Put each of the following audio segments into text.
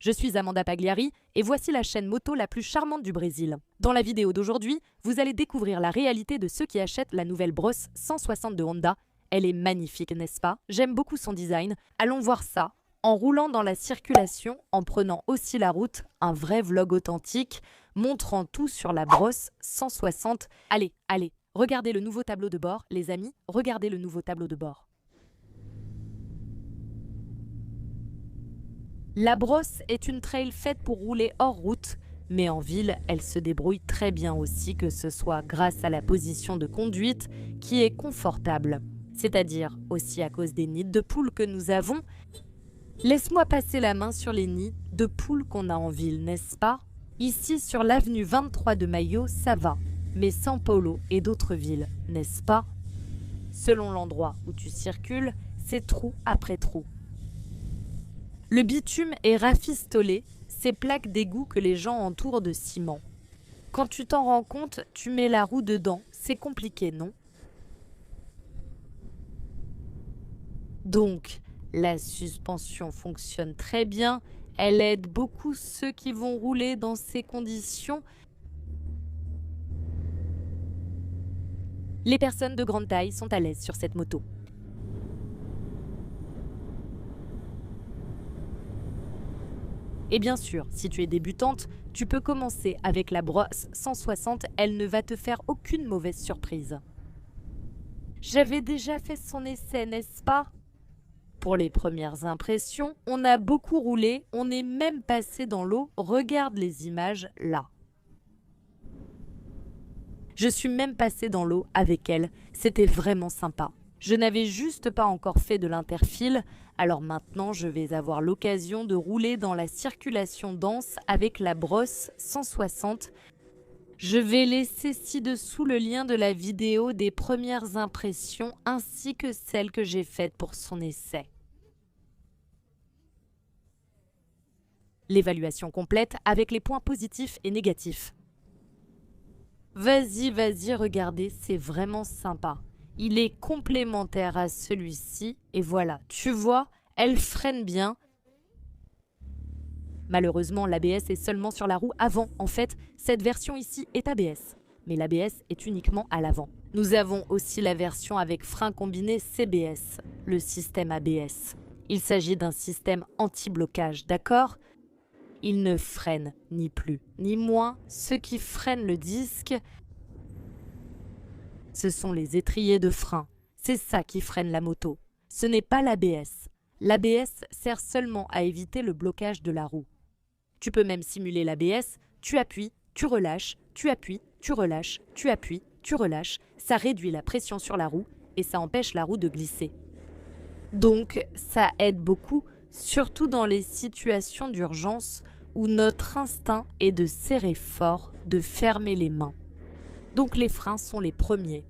Je suis Amanda Pagliari et voici la chaîne moto la plus charmante du Brésil. Dans la vidéo d'aujourd'hui, vous allez découvrir la réalité de ceux qui achètent la nouvelle brosse 160 de Honda. Elle est magnifique, n'est-ce pas? J'aime beaucoup son design. Allons voir ça. En roulant dans la circulation, en prenant aussi la route, un vrai vlog authentique, montrant tout sur la brosse 160. Allez, regardez le nouveau tableau de bord, les amis, regardez le nouveau tableau de bord. La brosse est une trail faite pour rouler hors route, mais en ville, elle se débrouille très bien aussi, que ce soit grâce à la position de conduite qui est confortable, c'est-à-dire aussi à cause des nids de poules que nous avons. Laisse-moi passer la main sur les nids de poules qu'on a en ville, n'est-ce pas? Ici, sur l'avenue 23 de Mayo, ça va, mais São Paulo et d'autres villes, n'est-ce pas? Selon l'endroit où tu circules, c'est trou après trou. Le bitume est rafistolé, ces plaques d'égout que les gens entourent de ciment. Quand tu t'en rends compte, tu mets la roue dedans. C'est compliqué, non? Donc, la suspension fonctionne très bien. Elle aide beaucoup ceux qui vont rouler dans ces conditions. Les personnes de grande taille sont à l'aise sur cette moto. Et bien sûr, si tu es débutante, tu peux commencer avec la brosse 160, elle ne va te faire aucune mauvaise surprise. J'avais déjà fait son essai, n'est-ce pas? Pour les premières impressions, on a beaucoup roulé, on est même passé dans l'eau, regarde les images là. Je suis même passée dans l'eau avec elle, c'était vraiment sympa. Je n'avais juste pas encore fait de l'interfile, alors maintenant je vais avoir l'occasion de rouler dans la circulation dense avec la brosse 160. Je vais laisser ci-dessous le lien de la vidéo des premières impressions ainsi que celle que j'ai faite pour son essai. L'évaluation complète avec les points positifs et négatifs. Vas-y, regardez, c'est vraiment sympa. Il est complémentaire à celui-ci et voilà, tu vois, elle freine bien. Malheureusement, l'ABS est seulement sur la roue avant. En fait, cette version ici est ABS, mais l'ABS est uniquement à l'avant. Nous avons aussi la version avec frein combiné CBS, le système ABS. Il s'agit d'un système anti-blocage, d'accord? Il ne freine ni plus ni moins. Ce qui freine le disque, ce sont les étriers de frein. C'est ça qui freine la moto. Ce n'est pas l'ABS. L'ABS sert seulement à éviter le blocage de la roue. Tu peux même simuler l'ABS. Tu appuies, tu relâches, tu appuies, tu relâches, tu appuies, tu relâches. Ça réduit la pression sur la roue et ça empêche la roue de glisser. Donc, ça aide beaucoup, surtout dans les situations d'urgence où notre instinct est de serrer fort, de fermer les mains. Donc les freins sont les premiers.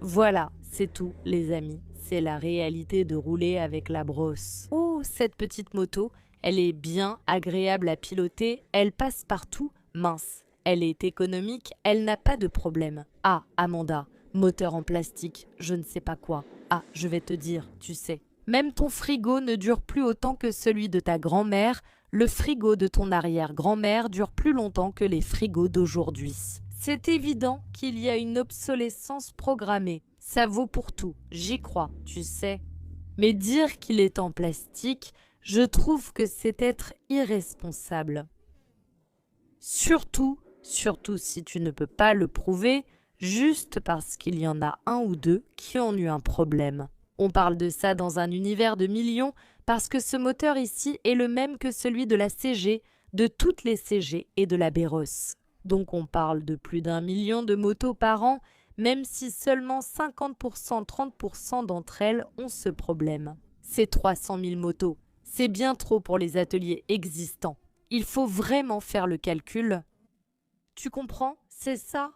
Voilà, c'est tout les amis. C'est la réalité de rouler avec la brosse. Oh, cette petite moto, elle est bien agréable à piloter, elle passe partout, mince. Elle est économique, elle n'a pas de problème. Ah, Amanda, moteur en plastique, je ne sais pas quoi. Ah, je vais te dire, tu sais. Même ton frigo ne dure plus autant que celui de ta grand-mère. Le frigo de ton arrière-grand-mère dure plus longtemps que les frigos d'aujourd'hui. C'est évident qu'il y a une obsolescence programmée. Ça vaut pour tout, j'y crois, tu sais. Mais dire qu'il est en plastique, je trouve que c'est être irresponsable. Surtout si tu ne peux pas le prouver, juste parce qu'il y en a un ou deux qui ont eu un problème. On parle de ça dans un univers de millions parce que ce moteur ici est le même que celui de la CG, de toutes les CG et de la Béros. Donc on parle de plus d'1 million de motos par an, même si seulement 50%, 30% d'entre elles ont ce problème. C'est 300 000 motos. C'est bien trop pour les ateliers existants. Il faut vraiment faire le calcul. Tu comprends? C'est ça?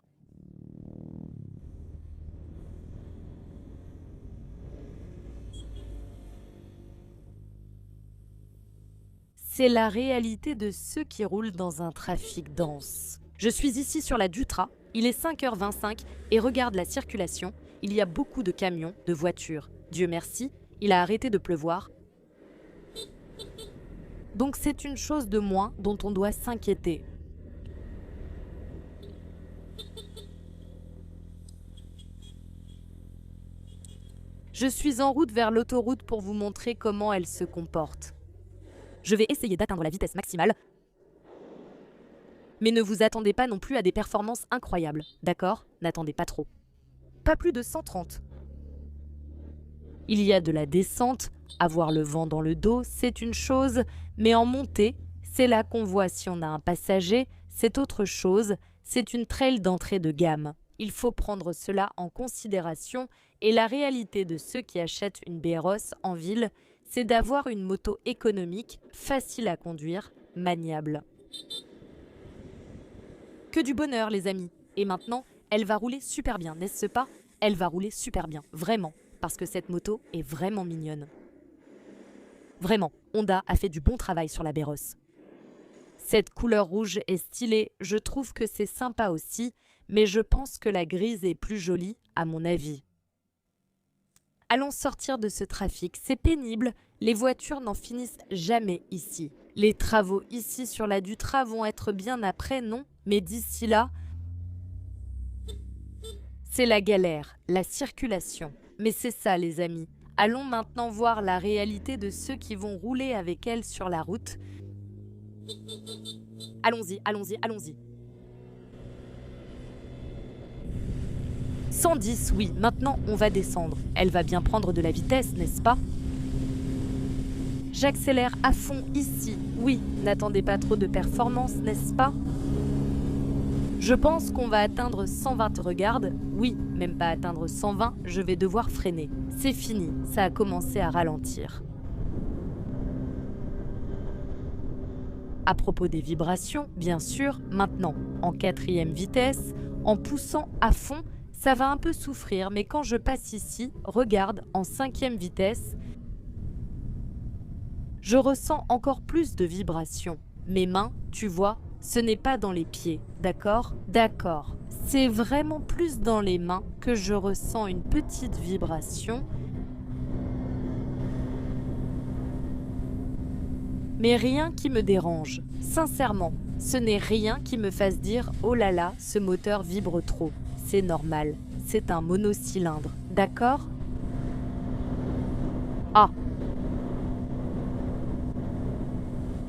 C'est la réalité de ceux qui roulent dans un trafic dense. Je suis ici sur la Dutra, il est 5h25 et regarde la circulation. Il y a beaucoup de camions, de voitures. Dieu merci, il a arrêté de pleuvoir. Donc c'est une chose de moins dont on doit s'inquiéter. Je suis en route vers l'autoroute pour vous montrer comment elle se comporte. Je vais essayer d'atteindre la vitesse maximale, mais ne vous attendez pas non plus à des performances incroyables, d'accord? N'attendez pas trop. Pas plus de 130. Il y a de la descente, avoir le vent dans le dos, c'est une chose, mais en montée, c'est là qu'on voit si on a un passager, c'est autre chose, c'est une trail d'entrée de gamme. Il faut prendre cela en considération et la réalité de ceux qui achètent une BROS en ville, c'est d'avoir une moto économique, facile à conduire, maniable. Que du bonheur les amis. Et maintenant, elle va rouler super bien, n'est-ce pas? Elle va rouler super bien, vraiment, parce que cette moto est vraiment mignonne. Vraiment, Honda a fait du bon travail sur la BROS. Cette couleur rouge est stylée, je trouve que c'est sympa aussi, mais je pense que la grise est plus jolie, à mon avis. Allons sortir de ce trafic, c'est pénible, les voitures n'en finissent jamais ici. Les travaux ici sur la Dutra vont être bien après, non? Mais d'ici là, c'est la galère, la circulation. Mais c'est ça les amis. Allons maintenant voir la réalité de ceux qui vont rouler avec elle sur la route. Allons-y, allons-y, allons-y. 110, oui, maintenant on va descendre. Elle va bien prendre de la vitesse, n'est-ce pas? J'accélère à fond ici. Oui, n'attendez pas trop de performance, n'est-ce pas? Je pense qu'on va atteindre 120, regarde. Oui, même pas atteindre 120, je vais devoir freiner. C'est fini, ça a commencé à ralentir. À propos des vibrations, bien sûr, maintenant, en 4e vitesse, en poussant à fond, ça va un peu souffrir, mais quand je passe ici, regarde, en 5e vitesse, je ressens encore plus de vibrations. Mes mains, tu vois, ce n'est pas dans les pieds, d'accord? D'accord. C'est vraiment plus dans les mains que je ressens une petite vibration. Mais rien qui me dérange. Sincèrement, ce n'est rien qui me fasse dire « Oh là là, ce moteur vibre trop ». C'est normal. C'est un monocylindre, d'accord? Ah!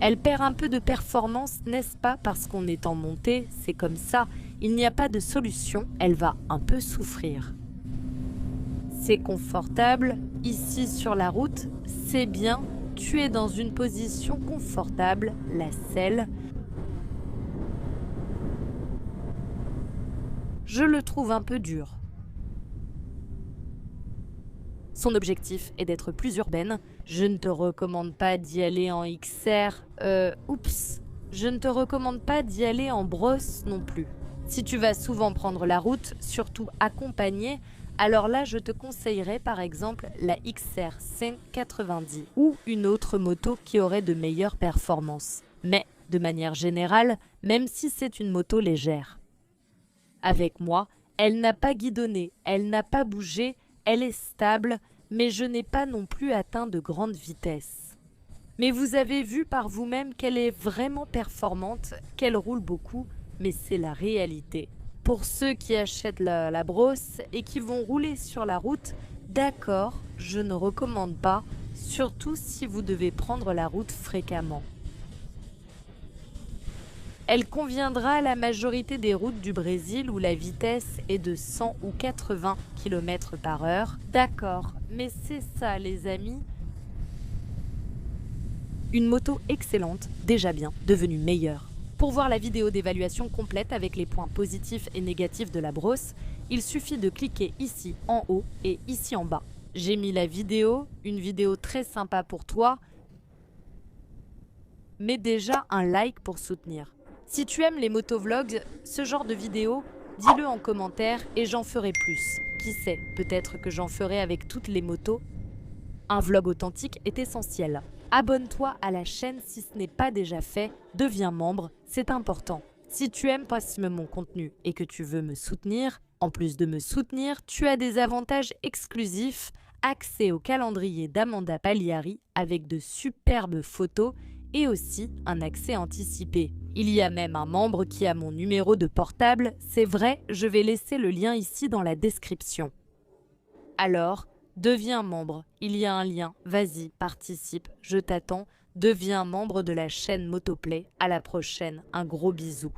Elle perd un peu de performance, n'est-ce pas? Parce qu'on est en montée, c'est comme ça. Il n'y a pas de solution, elle va un peu souffrir. C'est confortable, ici sur la route, c'est bien. Tu es dans une position confortable, la selle. Je le trouve un peu dur. Son objectif est d'être plus urbaine. Je ne te recommande pas d'y aller en XR. Je ne te recommande pas d'y aller en brosse non plus. Si tu vas souvent prendre la route, surtout accompagné, alors là je te conseillerais par exemple la XR 590 ou une autre moto qui aurait de meilleures performances. Mais de manière générale, même si c'est une moto légère. Avec moi, elle n'a pas guidonné, elle n'a pas bougé, elle est stable, mais je n'ai pas non plus atteint de grande vitesse. Mais vous avez vu par vous-même qu'elle est vraiment performante, qu'elle roule beaucoup, mais c'est la réalité. Pour ceux qui achètent la brosse et qui vont rouler sur la route, d'accord, je ne recommande pas, surtout si vous devez prendre la route fréquemment. Elle conviendra à la majorité des routes du Brésil où la vitesse est de 100 ou 80 km/h. D'accord, mais c'est ça les amis. Une moto excellente, déjà bien, devenue meilleure. Pour voir la vidéo d'évaluation complète avec les points positifs et négatifs de la brosse, il suffit de cliquer ici en haut et ici en bas. J'ai mis la vidéo, une vidéo très sympa pour toi. Mets déjà un like pour soutenir. Si tu aimes les motovlogs, ce genre de vidéos, dis-le en commentaire et j'en ferai plus. Qui sait, peut-être que j'en ferai avec toutes les motos. Un vlog authentique est essentiel. Abonne-toi à la chaîne si ce n'est pas déjà fait, deviens membre, c'est important. Si tu aimes mon contenu et que tu veux me soutenir, en plus de me soutenir, tu as des avantages exclusifs, accès au calendrier d'Amanda Pagliari avec de superbes photos et aussi un accès anticipé. Il y a même un membre qui a mon numéro de portable, c'est vrai, je vais laisser le lien ici dans la description. Alors, deviens membre, il y a un lien, vas-y, participe, je t'attends, deviens membre de la chaîne Motoplay. À la prochaine, un gros bisou.